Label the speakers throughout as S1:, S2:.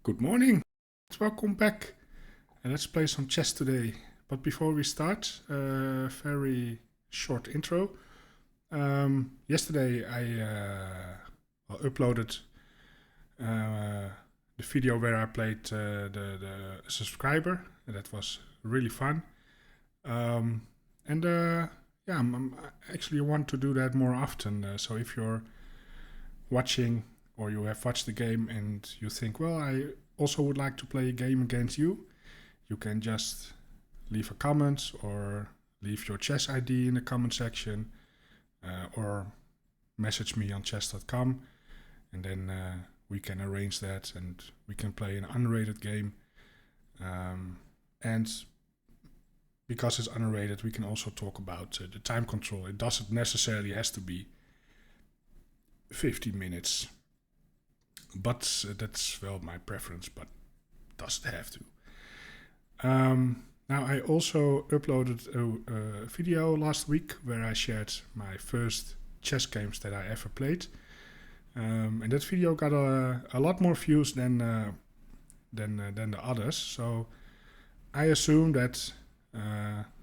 S1: Good morning, welcome back, and let's play some chess today. But before we start, a very short intro. Yesterday I uploaded the video where I played the subscriber, and that was really fun. Yeah, I actually want to do that more often. So if you're watching or you have watched the game and you think, well, I also would like to play a game against you, you can just leave a comment or leave your chess ID in the comment section, or message me on chess.com, and then we can arrange that and we can play an unrated game. And because it's unrated, we can also talk about the time control. It doesn't necessarily has to be 50 minutes. But that's, well, my preference, but doesn't have to. Now, I also uploaded a video last week where I shared my first chess games that I ever played. And that video got a lot more views than the others. So I assume that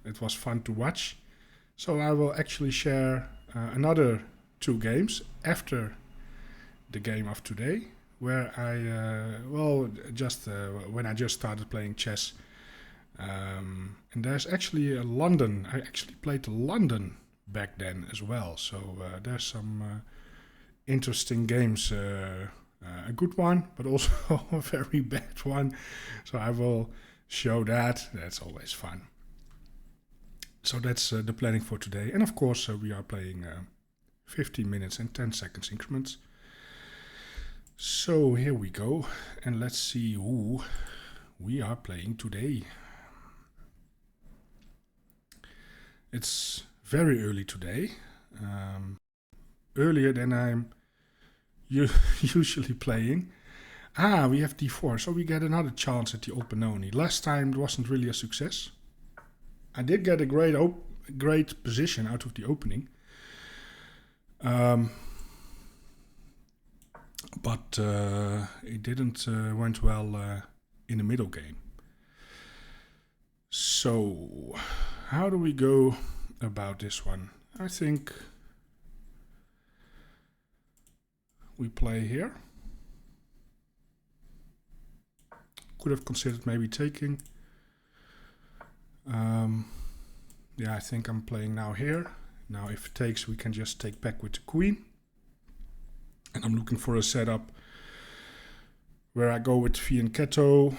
S1: it was fun to watch. So I will actually share another 2 games after the game of today, where I when I just started playing chess, and there's actually a London. I actually played London back then as well. So there's some interesting games. A good one, but also a very bad one. So I will show that. That's always fun. So that's the planning for today. And of course, we are playing 15 minutes and 10 seconds increments. So here we go, and let's see who we are playing today. It's very early today, earlier than I'm usually playing. We have d4, so we get another chance at the old Benoni. Last time it wasn't really a success. I did get a great position out of the opening. But it didn't went well in the middle game. So how do we go about this one? I think we play here. Could have considered maybe taking. Yeah, I think I'm playing now here. Now if it takes, we can just take back with the queen. And I'm looking for a setup where I go with fianchetto.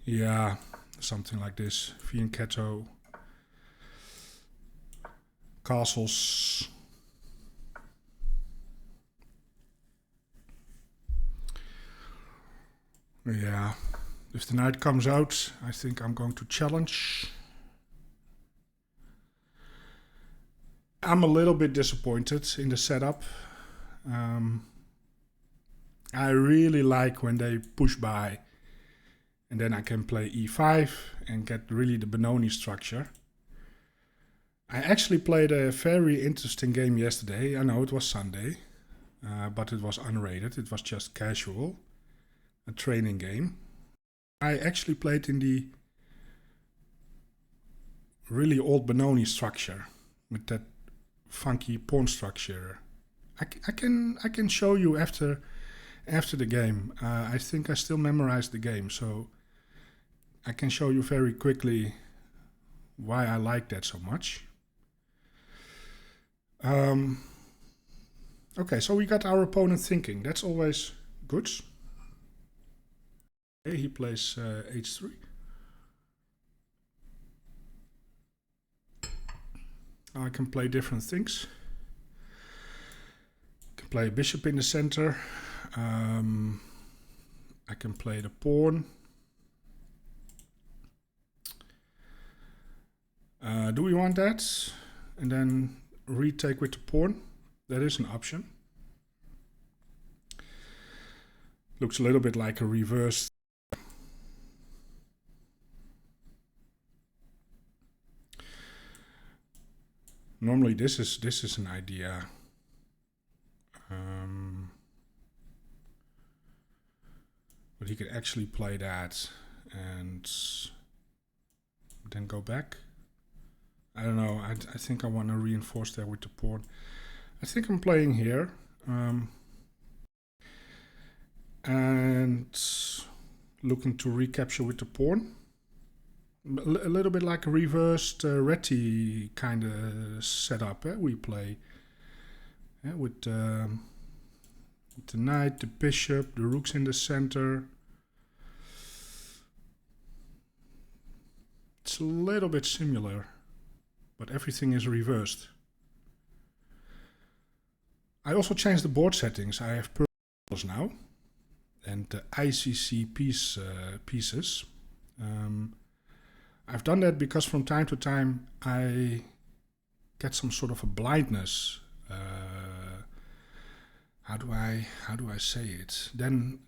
S1: Yeah, something like this. Fianchetto. Castles. Yeah, if the knight comes out, I think I'm going to challenge. I'm a little bit disappointed in the setup. I really like when they push by, and then I can play e5 and get really the Benoni structure. I actually played a very interesting game yesterday. I know it was Sunday, but it was unrated. It was just casual, a training game. I actually played in the really old Benoni structure with that funky pawn structure. I can show you after the game. I think I still memorized the game, so I can show you very quickly why I like that so much. Okay, so we got our opponent thinking. That's always good. Okay, he plays h3. I can play different things. I can play a bishop in the center. I can play the pawn. Do we want that? And then retake with the pawn. That is an option. Looks a little bit like a reverse. Normally this is an idea But he could actually play that and then go back. I don't know. I think I want to reinforce that with the pawn. I think I'm playing here. And looking to recapture with the pawn. A little bit like a reversed Reti kind of setup. We play with the knight, the bishop, the rook's in the center. It's a little bit similar, but everything is reversed. I also changed the board settings. I have purples now and the ICC pieces. I've done that because from time to time I get some sort of a blindness. How do I say it? Then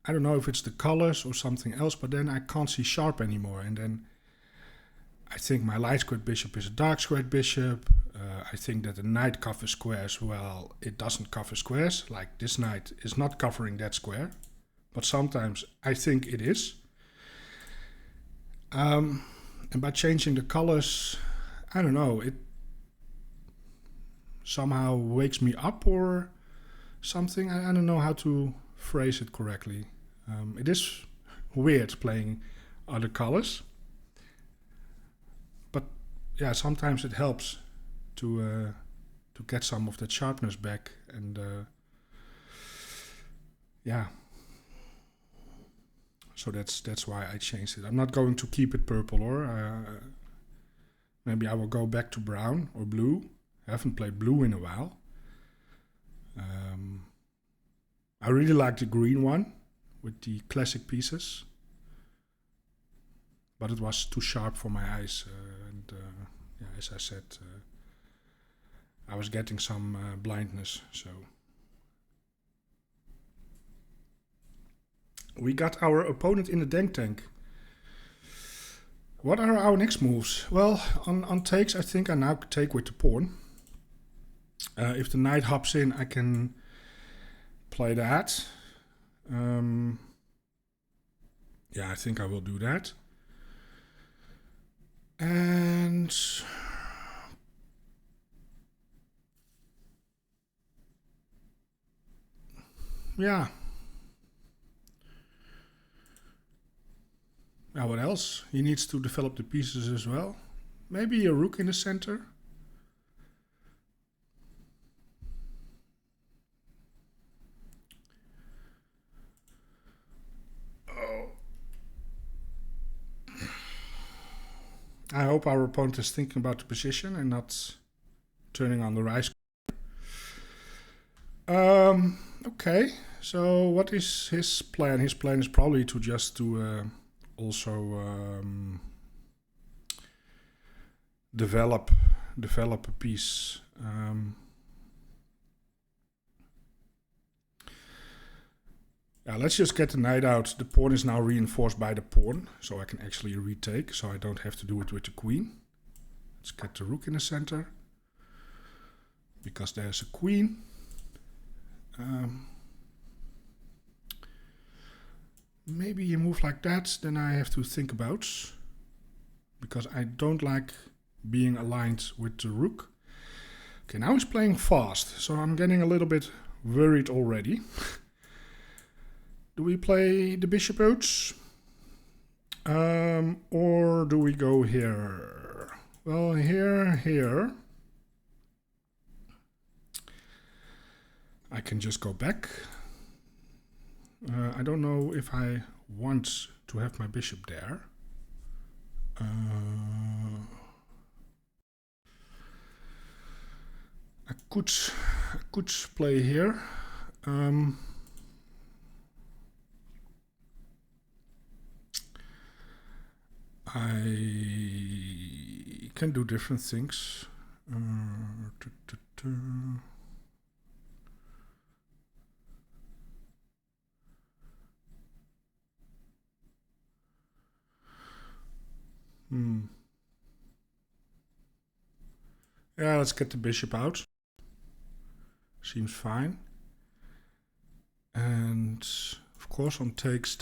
S1: I don't know if it's the colors or something else, but then I can't see sharp anymore, and then I think my light squared bishop is a dark squared bishop. I think that the knight covers squares. Well, it doesn't cover squares. Like this knight is not covering that square, but sometimes I think it is. And by changing the colors, I don't know, it somehow wakes me up or something. I don't know how to phrase it correctly. It is weird playing other colors, but yeah, sometimes it helps to get some of that sharpness back, and yeah. So that's why I changed it. I'm not going to keep it purple, or maybe I will go back to brown or blue. I haven't played blue in a while. I really like the green one with the classic pieces, but it was too sharp for my eyes, and yeah, as I said, I was getting some blindness. So we got our opponent in the dank tank. What are our next moves? Well, on takes, I think I now take with the pawn. If the knight hops in, I can play that. Yeah, I think I will do that. And yeah. Now what else? He needs to develop the pieces as well. Maybe a rook in the center. I hope our opponent is thinking about the position and not turning on the rice. Okay, so what is his plan? His plan is probably to just to also develop a piece. Yeah, let's just get the knight out. The pawn is now reinforced by the pawn, so I can actually retake, so I don't have to do it with the queen. Let's get the rook in the center, because there's a queen. Maybe a move like that, then I have to think about, because I don't like being aligned with the rook. Okay, now he's playing fast, so I'm getting a little bit worried already. Do we play the bishop out? Or do we go here? Well, here. I can just go back. I don't know if I want to have my bishop there. I could play here. I can do different things. Yeah, let's get the bishop out. seems fine. And of course on takes.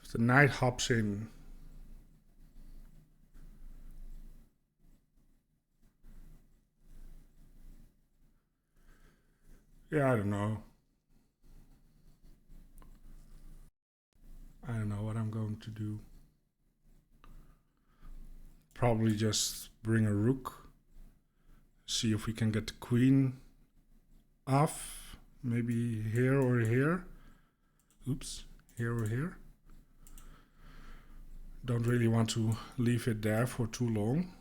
S1: If the knight hops in, yeah, I don't know what I'm going to do. Probably just bring a rook. See if we can get the queen off. Maybe here or here. Oops, here or here. Don't really want to leave it there for too long.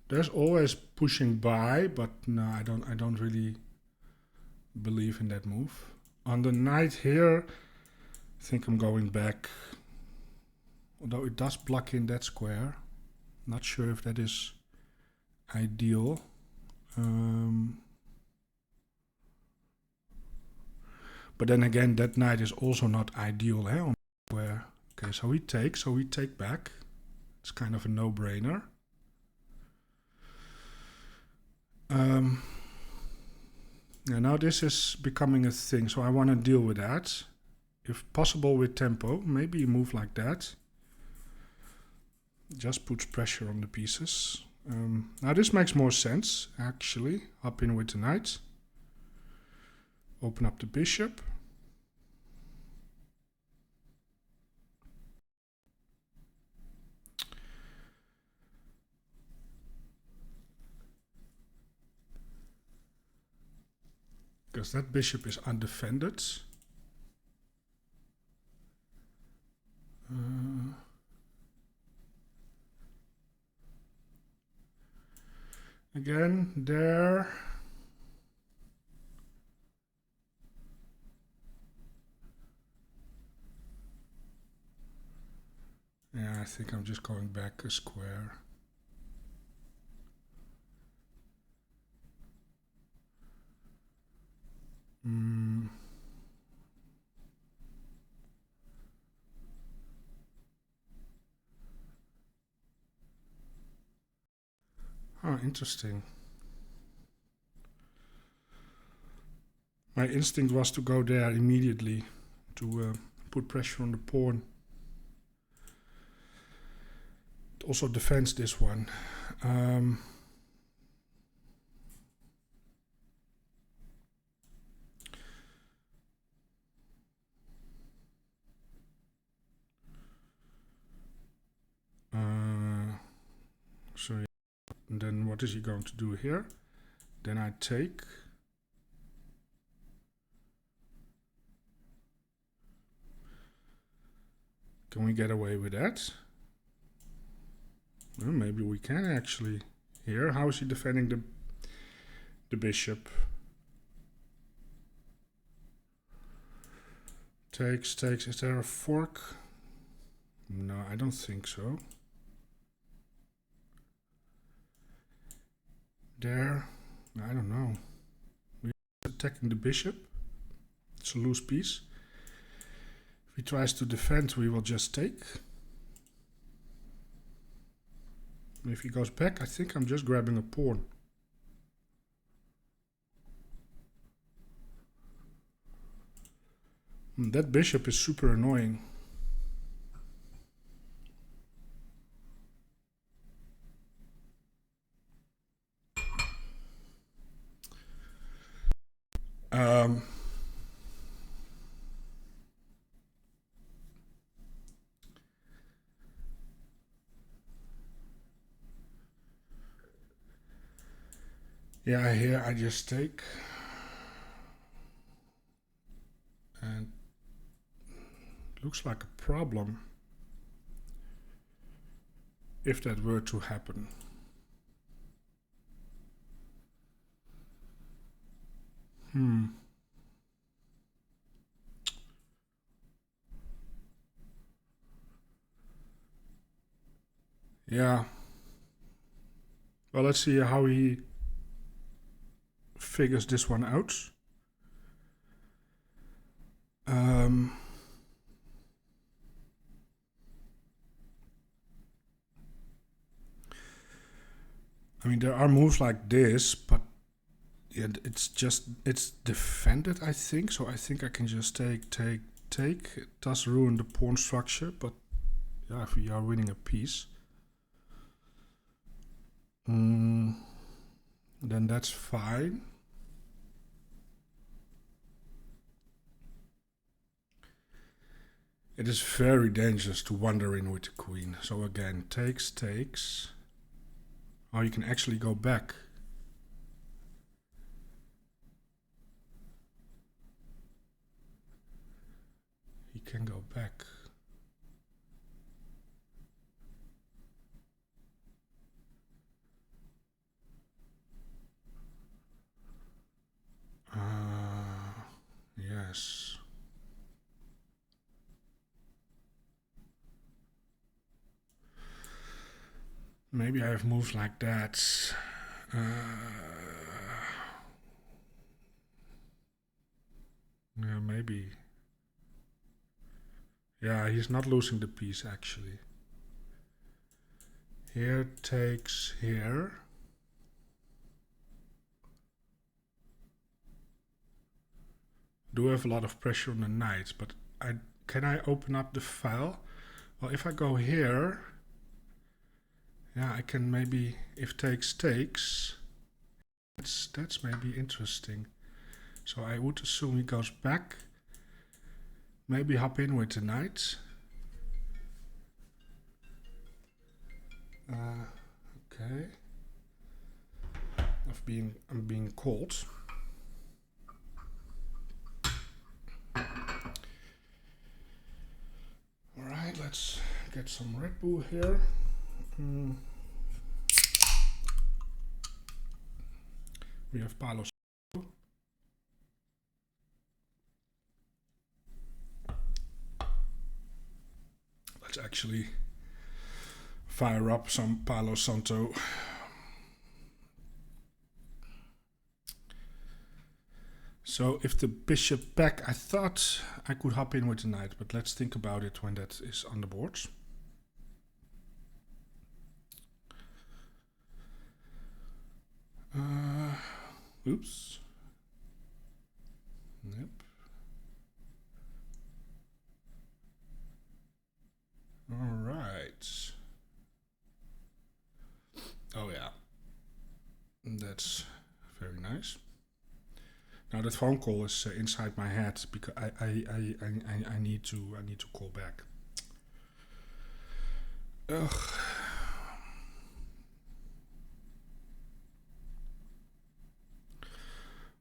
S1: There's always pushing by, but no, I don't really believe in that move. On the knight here, I think I'm going back. Although it does block in that square. Not sure if that is ideal. But then again, that knight is also not ideal on the square. Okay, so we take back. It's kind of a no-brainer. Yeah, now this is becoming a thing, so I want to deal with that. If possible with tempo, maybe a move like that. Just puts pressure on the pieces. Now this makes more sense, actually. Up in with the knight. Open up the bishop. Because that bishop is undefended. Again, there. Yeah, I think I'm just going back a square. Oh, interesting. My instinct was to go there immediately to put pressure on the pawn. It also defends this one. So yeah. And then what is he going to do here? Then I take. Can we get away with that? Well, maybe we can actually. Here, how is he defending the bishop? Takes. Is there a fork? No, I don't think so. There, I don't know. We're attacking the bishop. It's a loose piece. If he tries to defend, we will just take. If he goes back, I think I'm just grabbing a pawn. That bishop is super annoying. Yeah, here I just take. And looks like a problem if that were to happen. Yeah. Well, let's see how he figures this one out. Um, I mean, there are moves like this, but yeah, it's defended, I think. So I think I can just take. It does ruin the pawn structure, but yeah, if we are winning a piece, then that's fine. It is very dangerous to wander in with the queen. So again, takes. Oh, you can actually go back. He can go back. Yes. Maybe I have moves like that. Yeah, maybe. Yeah, he's not losing the piece actually. Here takes here. Do have a lot of pressure on the knight, but can I open up the file? Well, if I go here, yeah, I can maybe, if takes, that's maybe interesting. So I would assume he goes back, maybe hop in with the knight. Okay. I'm being called. Alright, let's get some Red Bull here. We have palos. Let's actually fire up some Palo Santo. So if the bishop back, I thought I could hop in with the knight, but let's think about it when that is on the board. Oops. Yep. All right. Oh yeah. That's very nice. Now that phone call is inside my head because I need to call back. Ugh.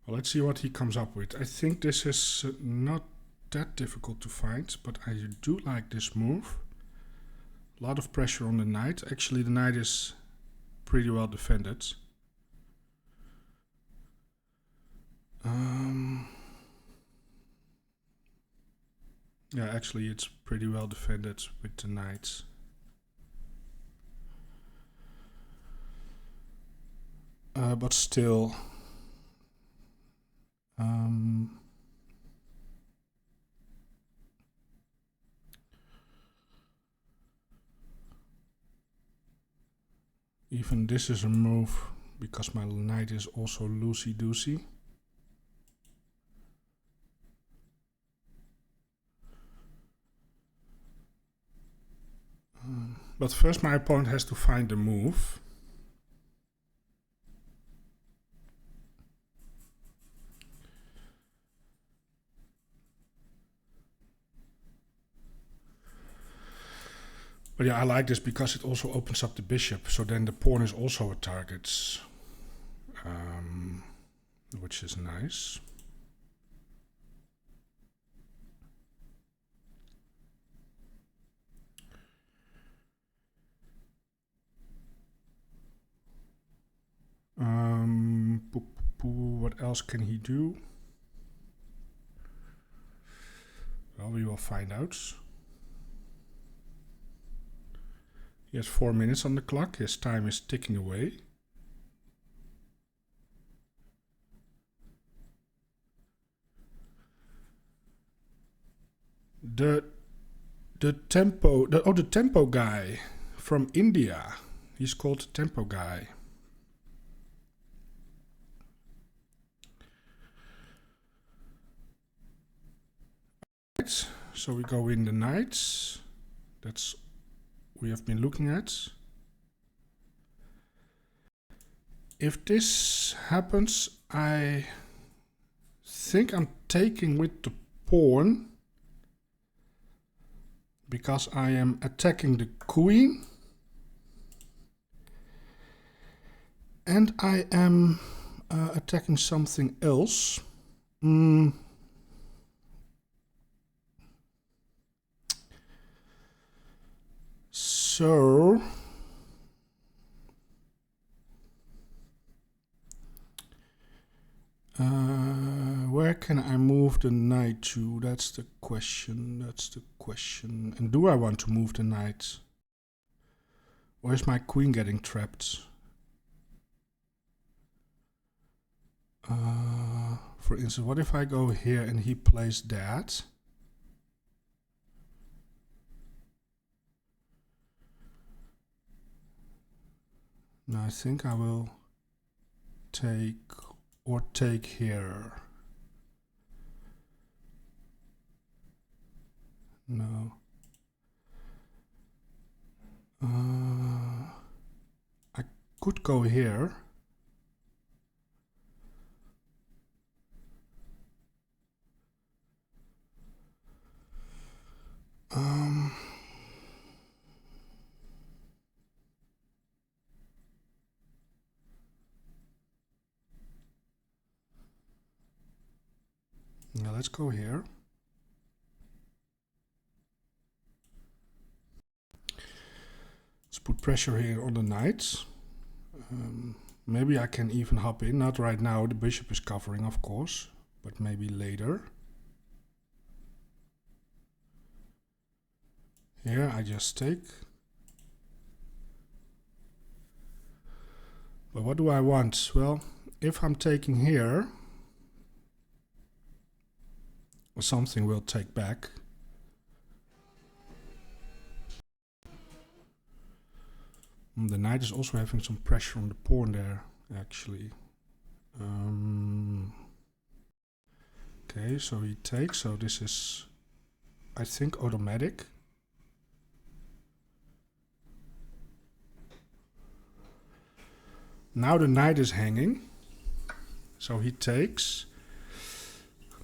S1: Well, let's see what he comes up with. I think this is not that difficult to find, but I do like this move. A lot of pressure on the knight. Actually, the knight is pretty well defended. Yeah, actually, it's pretty well defended with the knight. But still, even this is a move because my knight is also loosey-goosey. But first my opponent has to find the move. But yeah, I like this because it also opens up the bishop. So then the pawn is also a target, which is nice. What else can he do? Well, we will find out. He has 4 minutes on the clock. His time is ticking away. the tempo guy from India. He's called the tempo guy. Right, so we go in the nights. That's we have been looking at. If this happens, I think I'm taking with the pawn because I am attacking the queen and I am attacking something else. So where can I move the knight to? That's the question. That's the question. And do I want to move the knight? Or is my queen getting trapped? For instance, what if I go here and he plays that? Now I think I will take here. No. I could go here. Now let's go here. Let's put pressure here on the knights. Maybe I can even hop in. Not right now, the bishop is covering, of course, but maybe later. Here I just take. But what do I want? Well, if I'm taking here, something will take back. The knight is also having some pressure on the pawn there, actually. Okay, so he takes, so this is, I think, automatic. Now the knight is hanging, so he takes.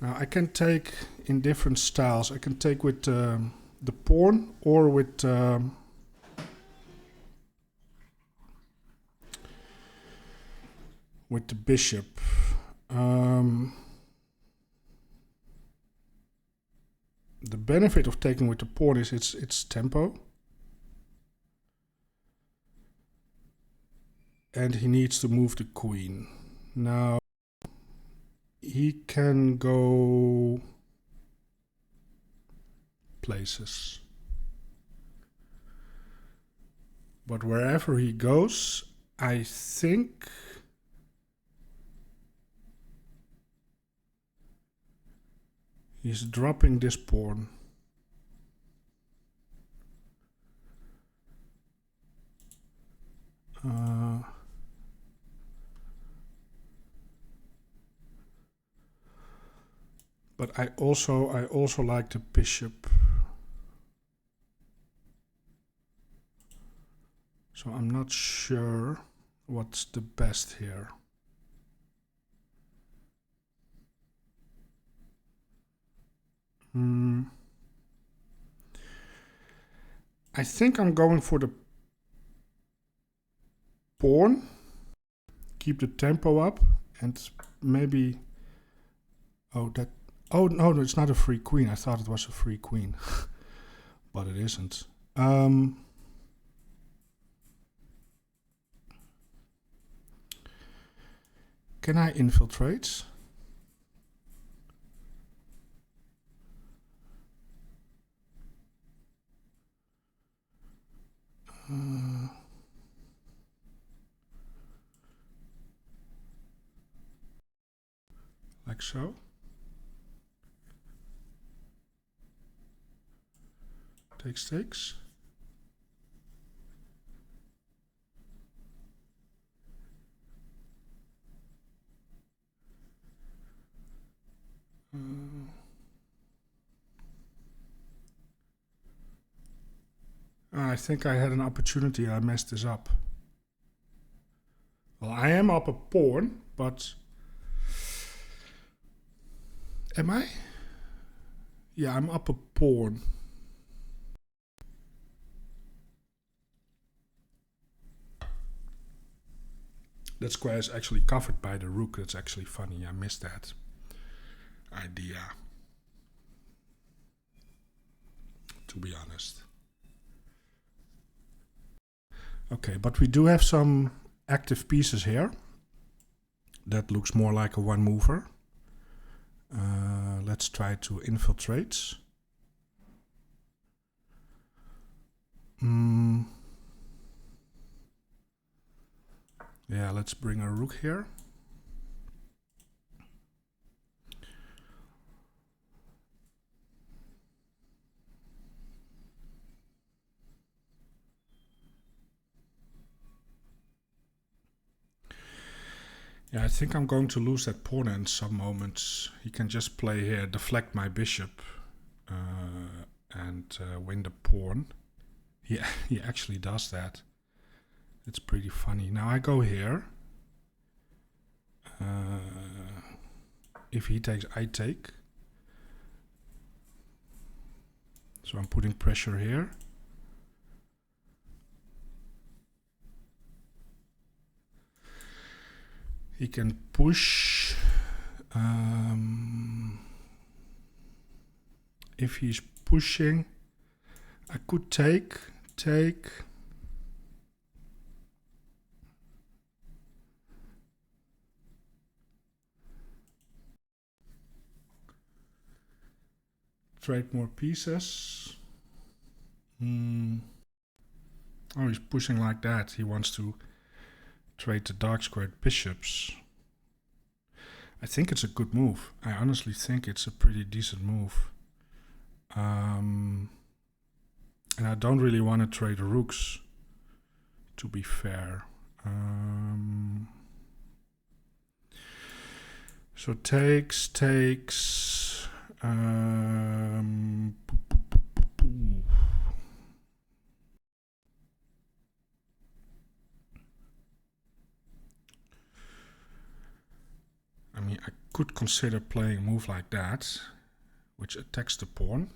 S1: Now I can take in different styles. I can take with the pawn or with the bishop. The benefit of taking with the pawn is its tempo. And he needs to move the queen. Now he can go places. But wherever he goes, I think he's dropping this pawn. But I also like the bishop. So I'm not sure what's the best here. I think I'm going for the pawn. Keep the tempo up and maybe... Oh, no, it's not a free queen. I thought it was a free queen. But it isn't. Can I infiltrate? Like so. takes. I think I had an opportunity. I messed this up. Well, I am up a pawn, but... Am I? Yeah, I'm up a pawn. That square is actually covered by the rook. That's actually funny. I missed that idea, to be honest. Okay, but we do have some active pieces here. That looks more like a one mover. Let's try to infiltrate. Yeah, let's bring a rook here. Yeah, I think I'm going to lose that pawn in some moments. He can just play here, deflect my bishop, and win the pawn. He actually does that. It's pretty funny. Now I go here. If he takes, I take. So I'm putting pressure here. He can push. If he's pushing, I could take. Trade more pieces. Oh, he's pushing like that. He wants to trade the dark squared bishops. I think it's a good move. I honestly think it's a pretty decent move. And I don't really want to trade rooks, to be fair. So takes. I mean, I could consider playing a move like that, which attacks the pawn.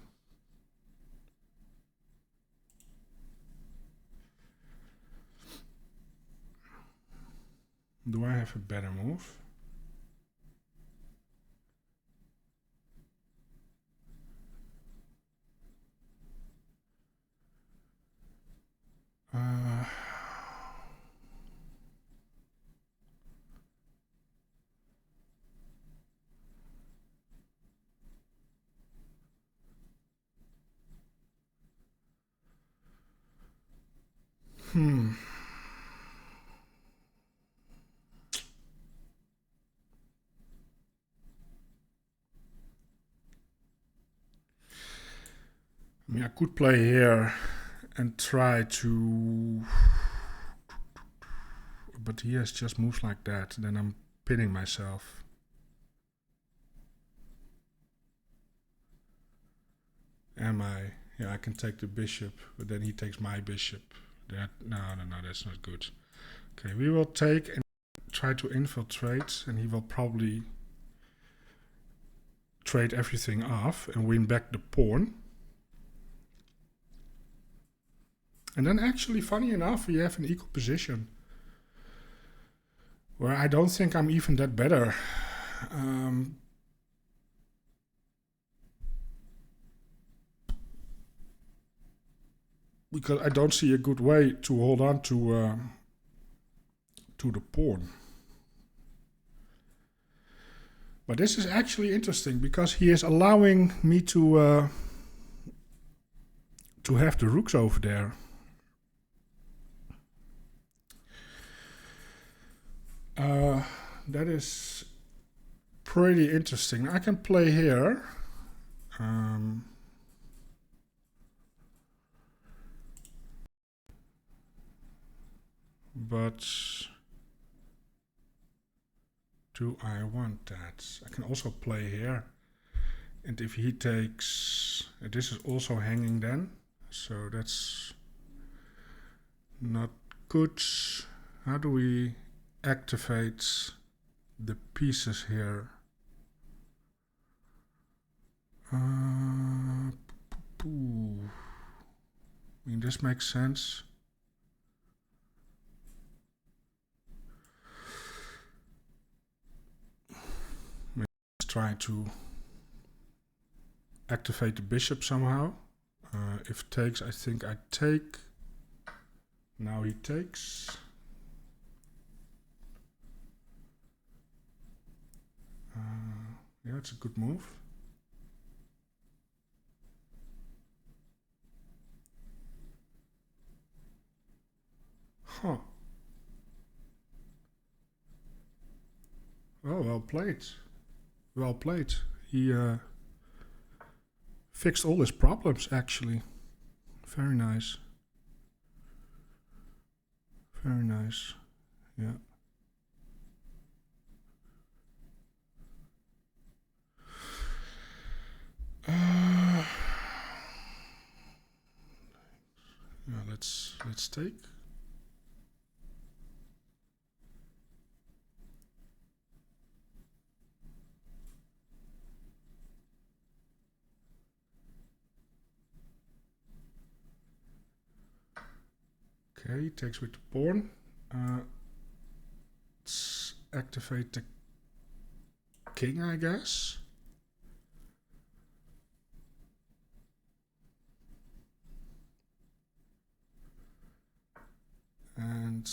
S1: Do I have a better move? I mean, I could play here and try to... But he has just moves like that, then I'm pinning myself. Am I? Yeah, I can take the bishop, but then he takes my bishop. No, that's not good. Okay, we will take and try to infiltrate, and he will probably trade everything off and win back the pawn. And then actually, funny enough, we have an equal position, where I don't think I'm even that better. Because I don't see a good way to hold on to the pawn. But this is actually interesting because he is allowing me to have the rooks over there. That is pretty interesting. I can play here. but do I want that? I can also play here. And if he takes... this is also hanging then. So that's not good. How do we activate the pieces here? I mean, this makes sense. Let's try to activate the bishop somehow. If takes, I think I take. Now he takes. Yeah, it's a good move. Huh. Oh, well played. Well played. He fixed all his problems, actually. Very nice. Very nice. Yeah. Yeah, let's take. Okay, he takes with the pawn. Let's activate the king, I guess. And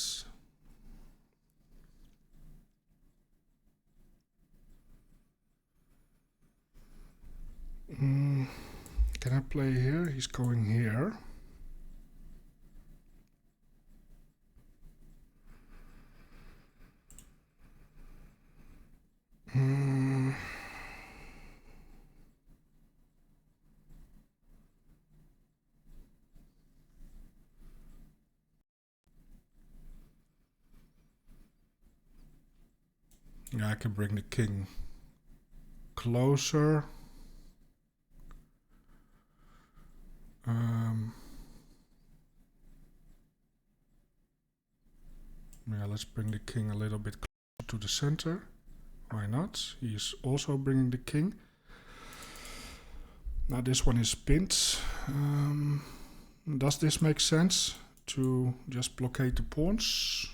S1: can I play here? He's going here. Yeah, I can bring the king closer. Yeah, let's bring the king a little bit closer to the center. Why not? He's also bringing the king. Now this one is pinned. Does this make sense to just blockade the pawns?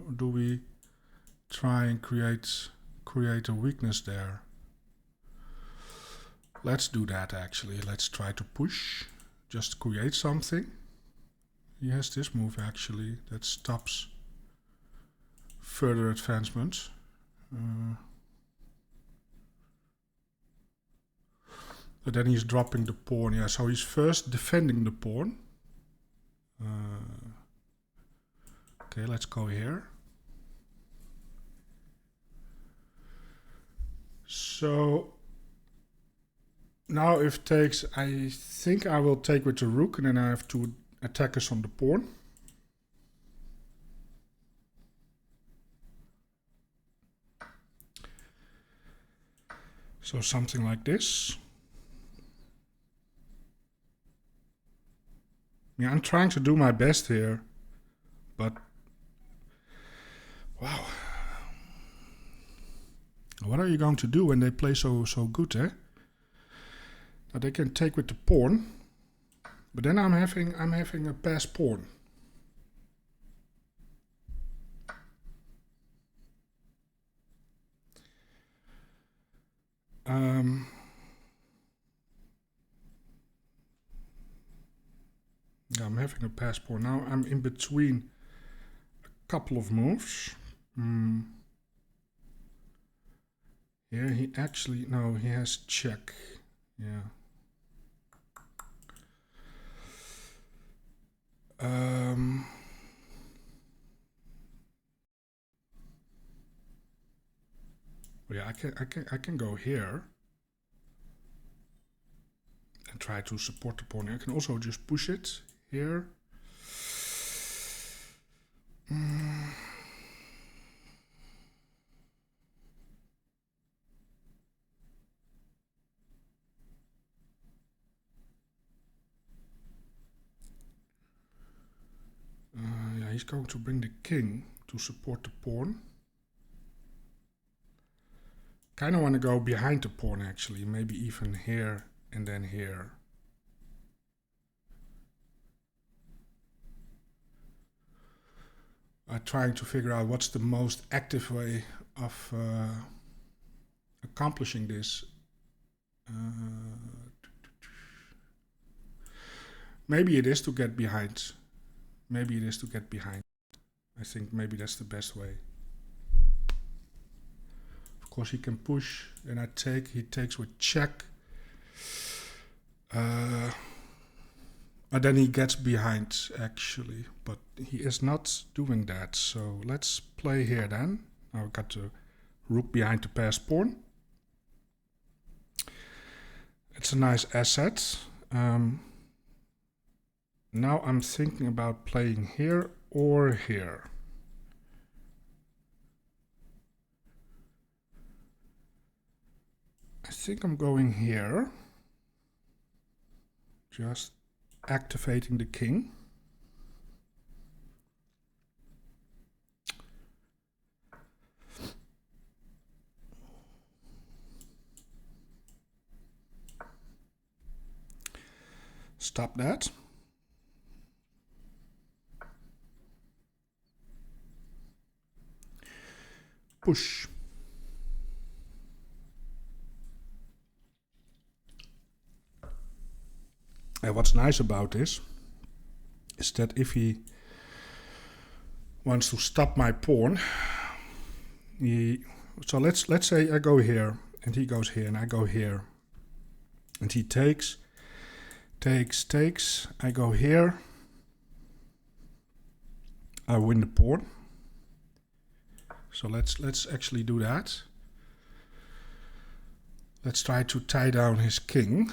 S1: Or do we try and create a weakness there? Let's do that actually. Let's try to push. Just create something. He has this move actually that stops further advancement. But then he's dropping the pawn. Yeah, so he's first defending the pawn. Okay, let's go here. So now if takes, I think I will take with the rook, and then I have two attackers on the pawn. So something like this. Yeah, I'm trying to do my best here, but wow. What are you going to do when they play so good, eh? Now they can take with the pawn, but then I'm having a pass pawn. Yeah, I'm having a pass pawn. Now I'm in between a couple of moves. Here he actually, no, he has check. Yeah. Yeah, I can go here and try to support the pawn. I can also just push it here. Yeah, he's going to bring the king to support the pawn. Kind of want to go behind the pawn actually, maybe even here and then here. I'm trying to figure out what's the most active way of accomplishing this. Maybe it is to get behind. Maybe it is to get behind. I think maybe that's the best way. Of course he can push, and I take, he takes with check. And then he gets behind actually, but he is not doing that. So let's play here then. Now I've got the rook behind the passed pawn. It's a nice asset. Now I'm thinking about playing here or here. I think I'm going here. Just activating the king. Stop that. Push. And what's nice about this is that if he wants to stop my pawn, so let's say I go here and he goes here and I go here, and he takes, I go here, I win the pawn. So let's actually do that. Let's try to tie down his king.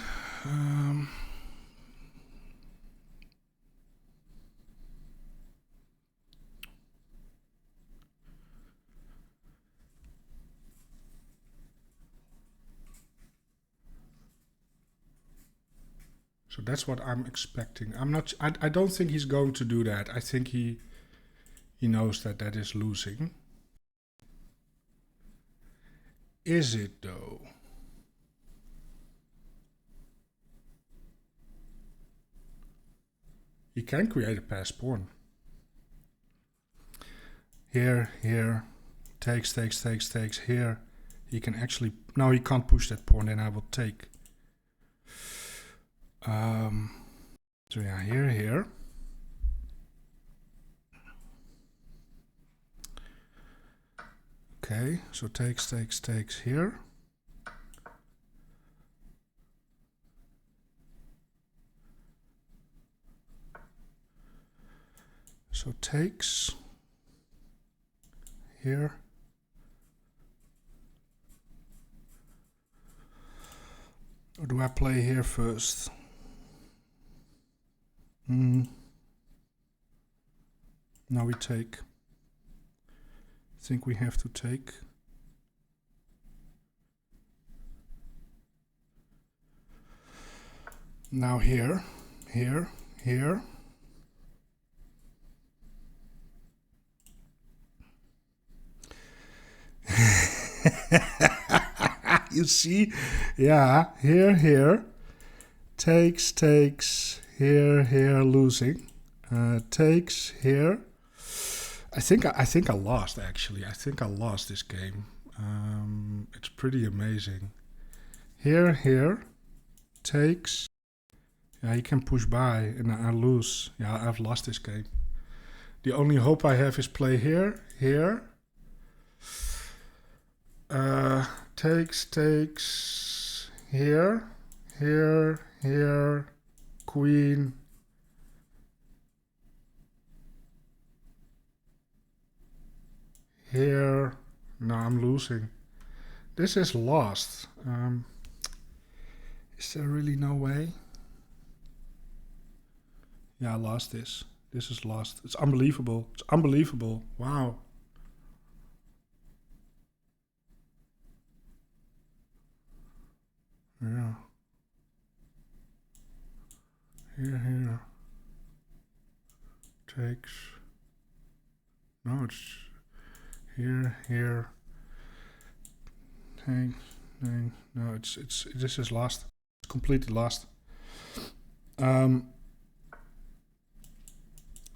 S1: So that's what I'm expecting. I don't think he's going to do that. I think he knows that that is losing. Is it though? He can create a passed pawn. Here, takes, here. He can actually, no, he can't push that pawn, then I will take. So yeah, here. Okay, so takes here. So takes here. Or do I play here first? Now we take. I think we have to take. Now here. You see? Yeah, here. Takes, here, losing. Takes here. I think I lost actually. I think I lost this game. It's pretty amazing. Here, takes. Yeah, he can push by and I lose. Yeah, I've lost this game. The only hope I have is play here. Takes here, queen. Here. No, I'm losing. This is lost. Is there really no way? Yeah, I lost this. This is lost. It's unbelievable. It's unbelievable. Wow. Yeah. Here. Takes. No, it's here. Take. No, this is lost. It's completely lost.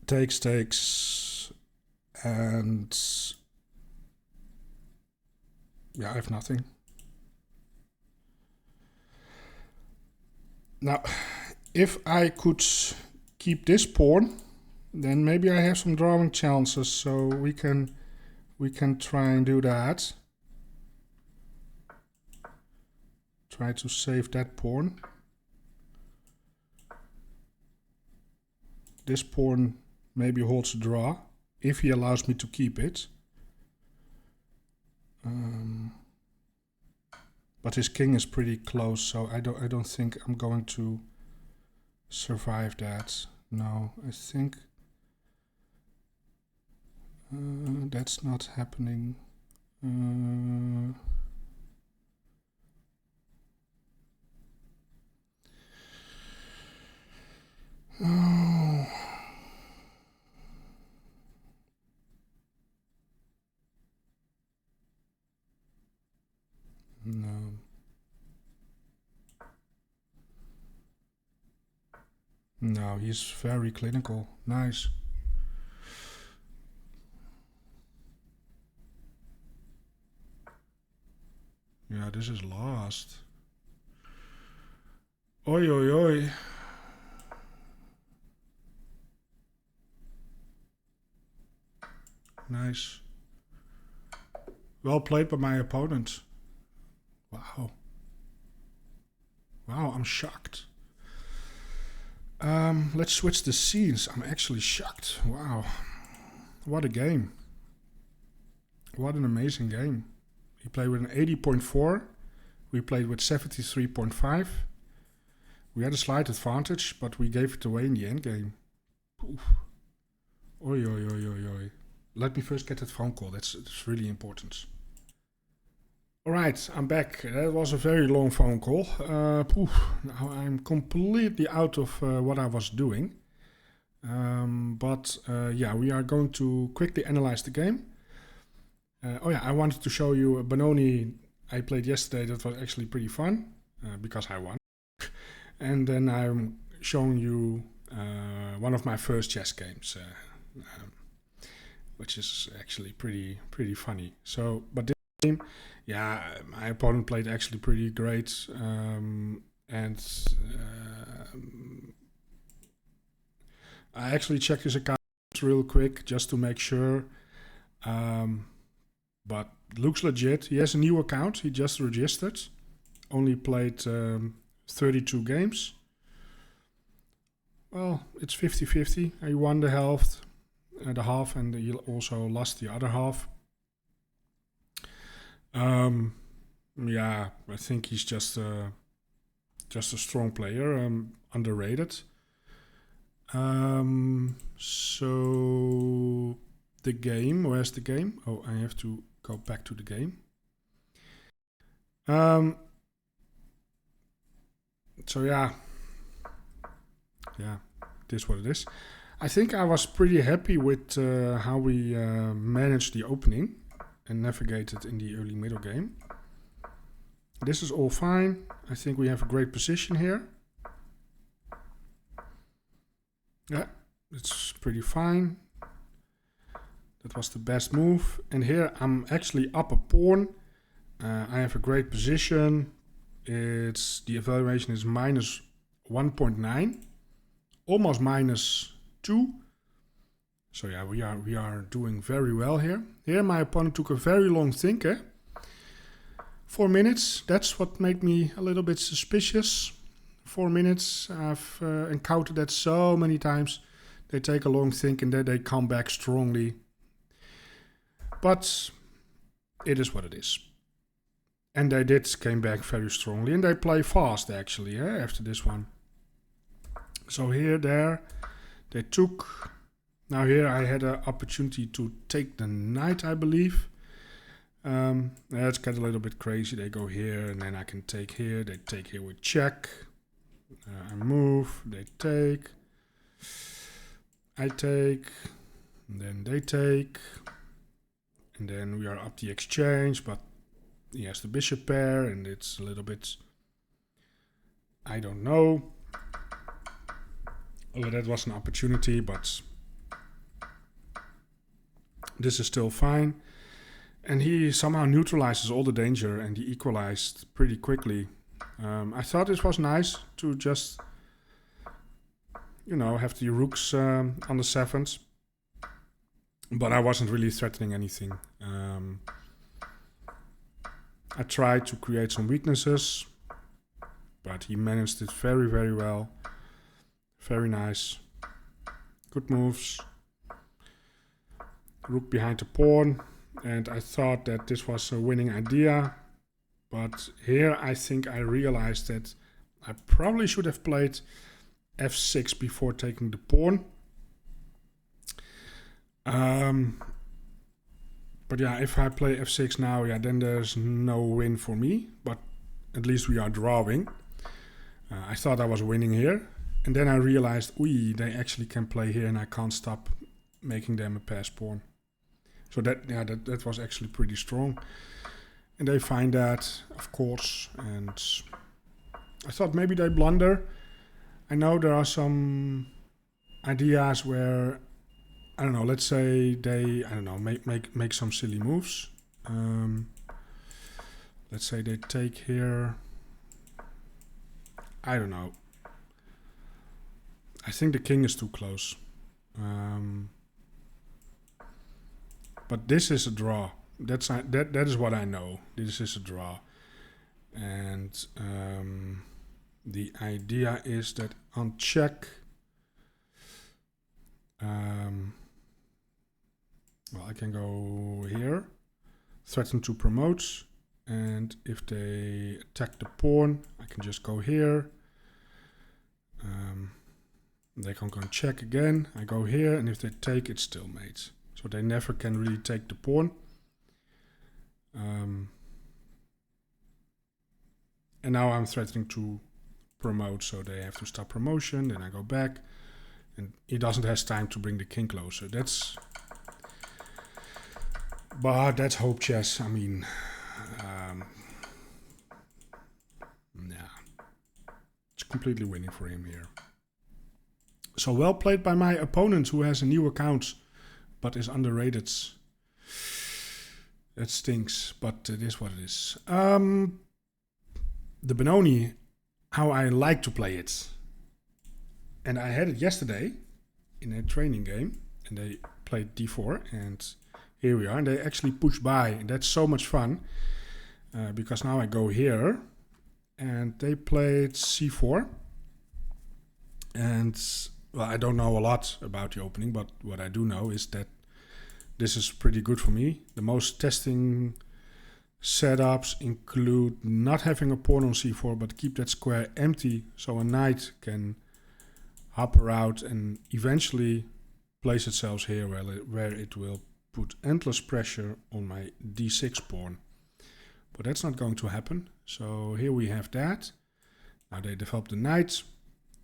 S1: Takes, and yeah, I have nothing. Now, if I could keep this pawn, then maybe I have some drawing chances, so we can try and do that. Try to save that pawn. This pawn maybe holds a draw, if he allows me to keep it. But his king is pretty close, so I don't think I'm going to survive that. No, I think that's not happening. Oh. No. No, he's very clinical. Nice. Yeah, this is lost. Oi, oi, oi. Nice. Well played by my opponent. Wow. Wow, I'm shocked. Let's switch the scenes. I'm actually shocked. Wow. What a game. What an amazing game. He played with an 80.4. We played with 73.5. We had a slight advantage, but we gave it away in the end game. Oof. Oi, oi, oi, oi, oi. Let me first get that phone call. That's really important. Alright, I'm back. That was a very long phone call. Now I'm completely out of what I was doing. Yeah, we are going to quickly analyze the game. Oh yeah, I wanted to show you Benoni I played yesterday. That was actually pretty fun because I won. And then I'm showing you one of my first chess games, which is actually pretty funny. So, but this game, yeah, my opponent played actually pretty great, and I actually checked his account real quick just to make sure. But looks legit. He has a new account. He just registered. Only played 32 games. Well, it's 50-50. He won the half, and he also lost the other half. Yeah, I think he's just a strong player, underrated. So the game, where's the game? Oh, I have to go back to the game. So yeah, this is what it is. I think I was pretty happy with how we managed the opening and navigated in the early middle game. This is all fine. I think we have a great position here. Yeah, it's pretty fine. That was the best move. And here I'm actually up a pawn. I have a great position. The evaluation is minus 1.9, almost minus 2. So yeah, we are doing very well here. Here my opponent took a very long thinker. 4 minutes. That's what made me a little bit suspicious. 4 minutes. I've encountered that so many times. They take a long think and then they come back strongly. But it is what it is. And they came back very strongly. And they play fast actually after this one. So here, they took Now here I had an opportunity to take the knight, I believe. Let's get a little bit crazy. They go here, and then I can take here. They take here with check. I move. They take. I take. And then they take. And then we are up the exchange, but he has the bishop pair, and it's a little bit... I don't know. Oh, that was an opportunity, but this is still fine. And he somehow neutralizes all the danger, and he equalized pretty quickly. I thought this was nice to just, you know, have the rooks on the 7th. But I wasn't really threatening anything. I tried to create some weaknesses, but he managed it very, very well. Very nice. Good moves. Rook behind the pawn. And I thought that this was a winning idea. But here I think I realized that I probably should have played f6 before taking the pawn. But yeah, if I play f6 now, yeah, then there's no win for me. But at least we are drawing. I thought I was winning here. And then I realized, ooh, they actually can play here and I can't stop making them a pass pawn. So that was actually pretty strong. And they find that, of course. And I thought maybe they blunder. I know there are some ideas where, I don't know, let's say they, I don't know, make some silly moves. Let's say they take here. I don't know. I think the king is too close. But this is a draw. That is what I know. This is a draw. And the idea is that on check, well, I can go here, threaten to promote, and if they attack the pawn, I can just go here. They can go check again. I go here, and if they take, it's still mate. So they never can really take the pawn. And now I'm threatening to promote, so they have to stop promotion. Then I go back, and he doesn't have time to bring the king closer. But that's hope chess. I mean, yeah, it's completely winning for him here. So well played by my opponent, who has a new account, but is underrated. That stinks, but it is what it is. The Benoni, how I like to play it. And I had it yesterday in a training game, and they played d4, and here we are, and they actually push by, and that's so much fun, because now I go here, and they played c4, and well, I don't know a lot about the opening, but what I do know is that this is pretty good for me. The most testing setups include not having a pawn on c4, but keep that square empty, so a knight can hop around and eventually place itself here where it will put endless pressure on my d6 pawn. But that's not going to happen. So here we have that. Now they develop the knight.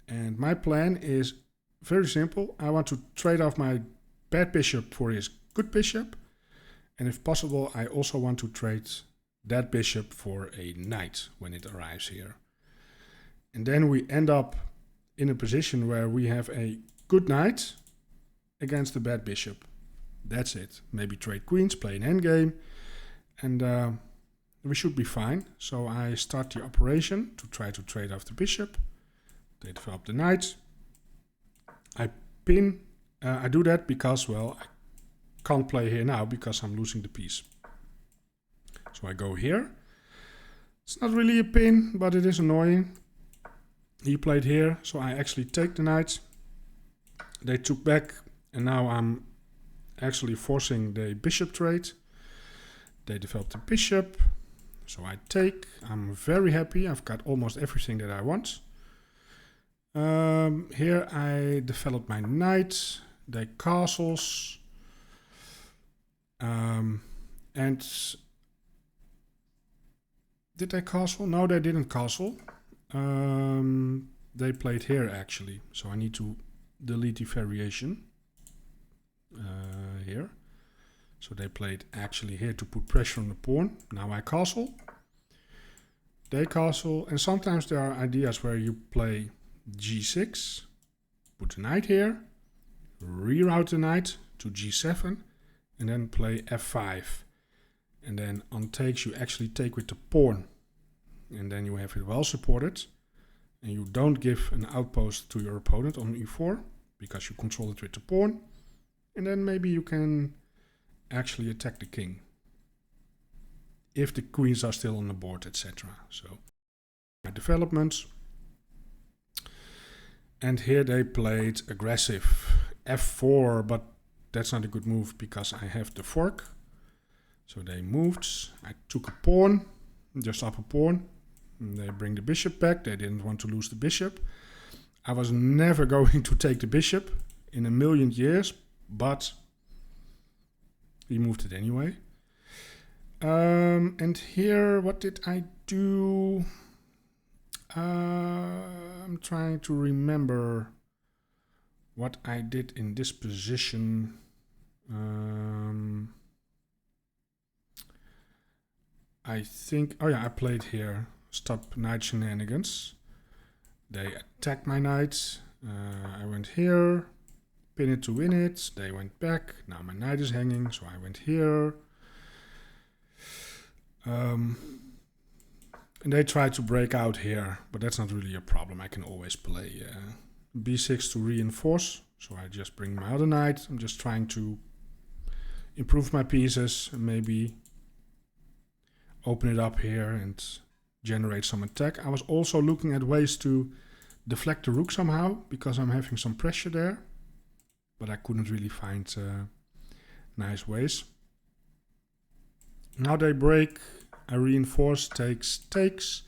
S1: And my plan is very simple. I want to trade off my bad bishop for his good bishop. And if possible, I also want to trade that bishop for a knight when it arrives here. And then we end up in a position where we have a good knight against a bad bishop. That's it. Maybe trade queens, play an endgame, and we should be fine. So I start the operation to try to trade off the bishop. They develop the knight. I pin. I do that because, well, I can't play here now because I'm losing the piece. So I go here. It's not really a pin, but it is annoying. He played here, so I actually take the knight. They took back, and now I'm actually forcing the bishop trade. They developed the bishop, so I take. I'm very happy. I've got almost everything that I want. Here I developed my knight. they castles. And did they castle? No, they didn't castle. They played here actually, so I need to delete the variation here. So they played actually here to put pressure on the pawn. Now I castle. They castle, and sometimes there are ideas where you play g6, put the knight here, reroute the knight to g7, and then play f5. And then on takes you actually take with the pawn. And then you have it well supported. And you don't give an outpost to your opponent on e4, because you control it with the pawn. And then maybe you can actually attack the king, if the queens are still on the board, etc. So, my developments. And here they played aggressive f4, but that's not a good move because I have the fork. So they moved. I took a pawn, just up a pawn. And they bring the bishop back. They didn't want to lose the bishop. I was never going to take the bishop in a million years, but he moved it anyway. And here, what did I do? I'm trying to remember what I did in this position. I think, oh yeah, I played here. Stop knight shenanigans. They attacked my knight. I went here. Pin it to win it. They went back. Now my knight is hanging, so I went here. And they tried to break out here, but that's not really a problem. I can always play b6 to reinforce. So I just bring my other knight. I'm just trying to improve my pieces and maybe open it up here and generate some attack. I was also looking at ways to deflect the rook somehow, because I'm having some pressure there. But I couldn't really find nice ways. Now they break, I reinforce, takes.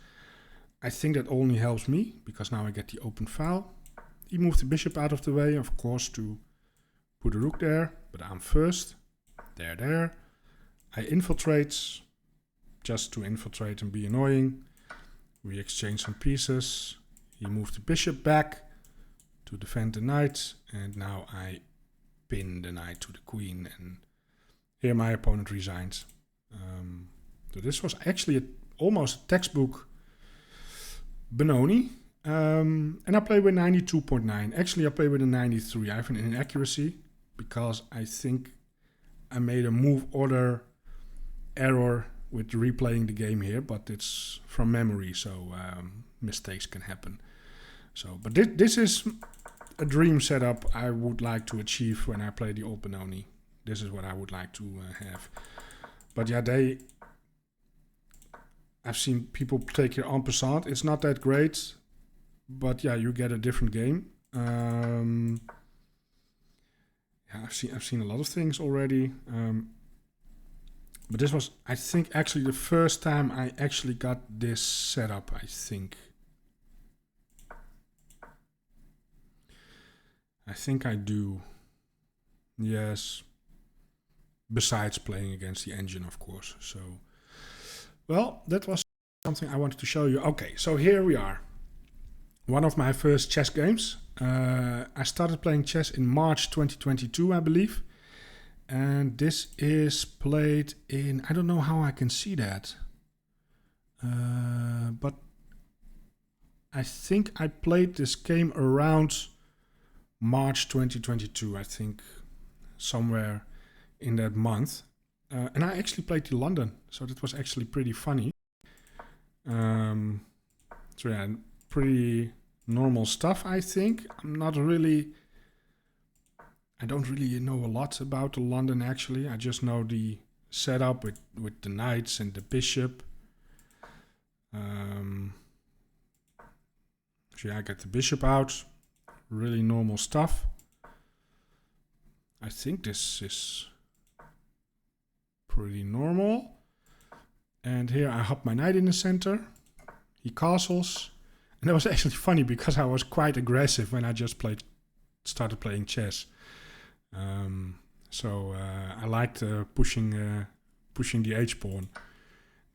S1: I think that only helps me, because now I get the open file. He moved the bishop out of the way, of course, to put a rook there, but I'm first. There. I infiltrate, just to infiltrate and be annoying. We exchange some pieces. He moved the bishop back to defend the knight, and now I pin the knight to the queen, and here my opponent resigns. So this was actually almost a textbook Benoni, and I play with 92.9. Actually, I play with a 93. I have an inaccuracy because I think I made a move order error with replaying the game here, but it's from memory, so mistakes can happen. So, but this is a dream setup I would like to achieve when I play the old Benoni. This is what I would like to have. But yeah, I've seen people take here en passant. It's not that great, but yeah, you get a different game. Yeah, I've seen a lot of things already. But this was, I think, actually the first time I actually got this setup, I think. I think I do. Yes. Besides playing against the engine, of course. So, well, that was something I wanted to show you. Okay, so here we are. One of my first chess games. I started playing chess in March 2022, I believe. And this is played in, I don't know how I can see that. But I think I played this game around March 2022, I think, somewhere in that month. And I actually played in London, so that was actually pretty funny. So yeah, pretty normal stuff, I think. I don't really know a lot about London, actually. I just know the setup with the knights and the bishop. So yeah, I get the bishop out. Really normal stuff. I think this is pretty normal. And here I hop my knight in the center. He castles. And that was actually funny because I was quite aggressive when I just started playing chess. So I liked pushing the H pawn.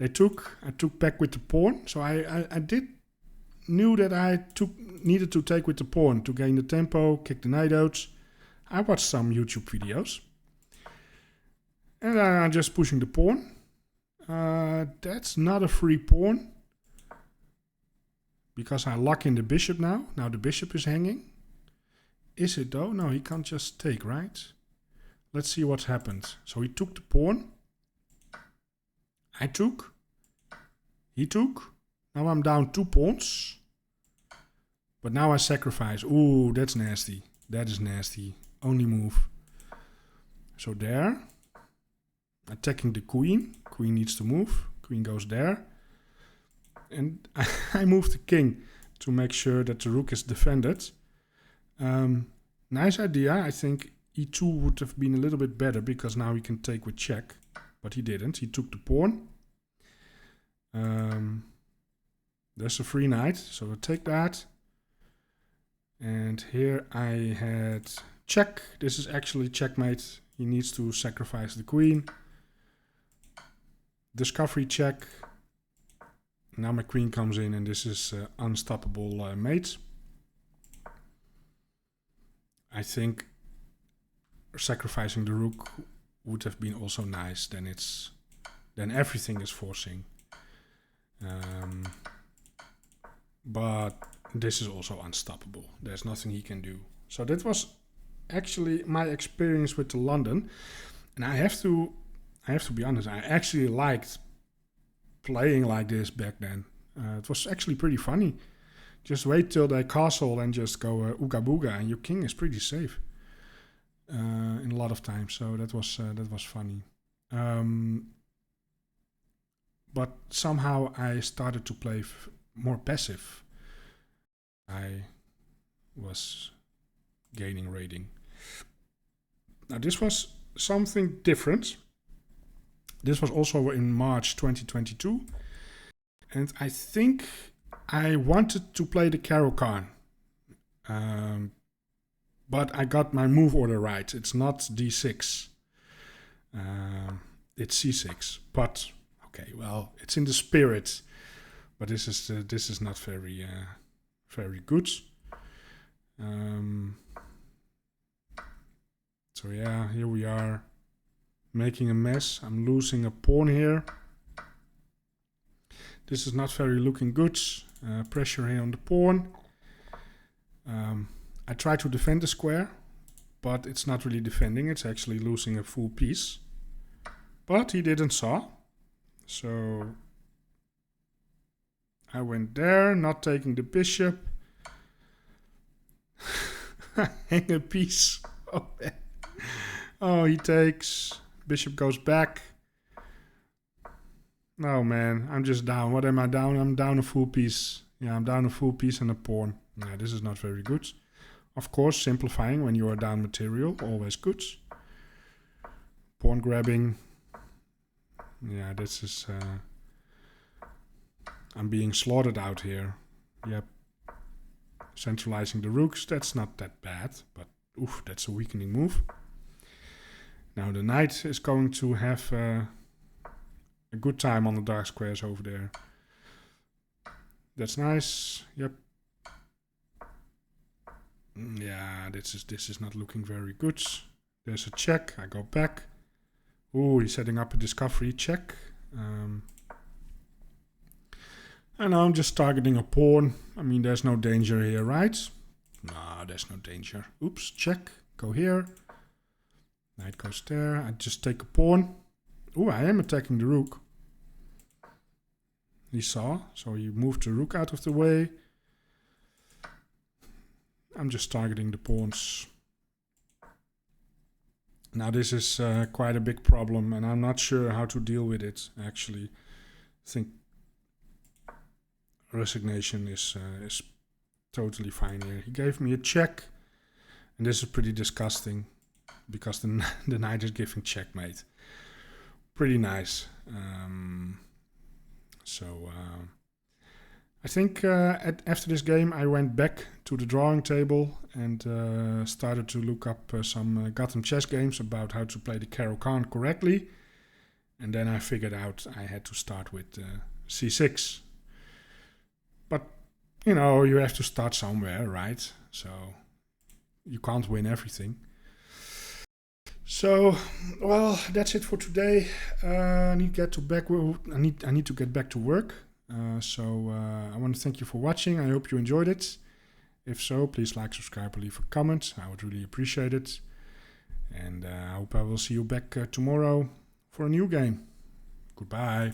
S1: I took back with the pawn, so I knew that I needed to take with the pawn to gain the tempo, kick the knight out. I watched some YouTube videos, and I'm just pushing the pawn. That's not a free pawn, because I lock in the bishop now. Now the bishop is hanging. Is it though? No, he can't just take, right? Let's see what happened. So he took the pawn. I took. He took. Now I'm down 2 pawns. But now I sacrifice. Ooh, that's nasty. That is nasty. Only move. So there. Attacking the queen. Queen needs to move. Queen goes there. And I move the king to make sure that the rook is defended. Nice idea. I think e2 would have been a little bit better, because now he can take with check. But he didn't. He took the pawn. There's a free knight, so I'll take that. And here I had check. This is actually checkmate. He needs to sacrifice the queen. Discovery check. Now my queen comes in, and this is unstoppable mate. I think sacrificing the rook would have been also nice. Then everything is forcing. But this is also unstoppable. There's nothing he can do. So that was actually my experience with the London. And I have to be honest, I actually liked playing like this back then. It was actually pretty funny. Just wait till they castle and just go ooga booga, and your king is pretty safe in a lot of times. So that was funny. But somehow I started to play more passive. I was gaining rating. Now this was something different. This was also in March 2022. And I think I wanted to play the Caro-Kann. But I got my move order right. It's not d6. It's c6. But okay, well, it's in the spirit. But this is not very good. So yeah, here we are, making a mess. I'm losing a pawn here. This is not very looking good. Pressure here on the pawn. I try to defend the square, but it's not really defending. It's actually losing a full piece. But he didn't saw. So I went there, not taking the bishop. Hang a piece. Oh, he takes. Bishop goes back. No, man, I'm just down. What am I down? I'm down a full piece. Yeah, I'm down a full piece and a pawn. Yeah, this is not very good. Of course, simplifying when you are down material, always good. Pawn grabbing. Yeah, this is... I'm being slaughtered out here. Yep. Centralizing the rooks, that's not that bad. But, oof, that's a weakening move. Now the knight is going to have a good time on the dark squares over there. That's nice. Yep. Yeah, this is not looking very good. There's a check. I go back. Ooh, he's setting up a discovery check. And now I'm just targeting a pawn. I mean, there's no danger here, right? No, there's no danger. Oops, check. Go here. Knight goes there. I just take a pawn. Ooh, I am attacking the rook. He saw, so he moved the rook out of the way. I'm just targeting the pawns. Now this is quite a big problem, and I'm not sure how to deal with it, actually. I think resignation is totally fine here. He gave me a check, and this is pretty disgusting, because the knight is giving checkmate. Pretty nice. So I think after this game I went back to the drawing table and started to look up some Gotham chess games about how to play the Caro-Kann correctly. And then I figured out I had to start with c6. But, you know, you have to start somewhere, right? So you can't win everything. So, well, that's it for today. I need to get back to work. So I want to thank you for watching. I hope you enjoyed it. If so, please like, subscribe, or leave a comment. I would really appreciate it. And I hope I will see you back tomorrow for a new game. Goodbye.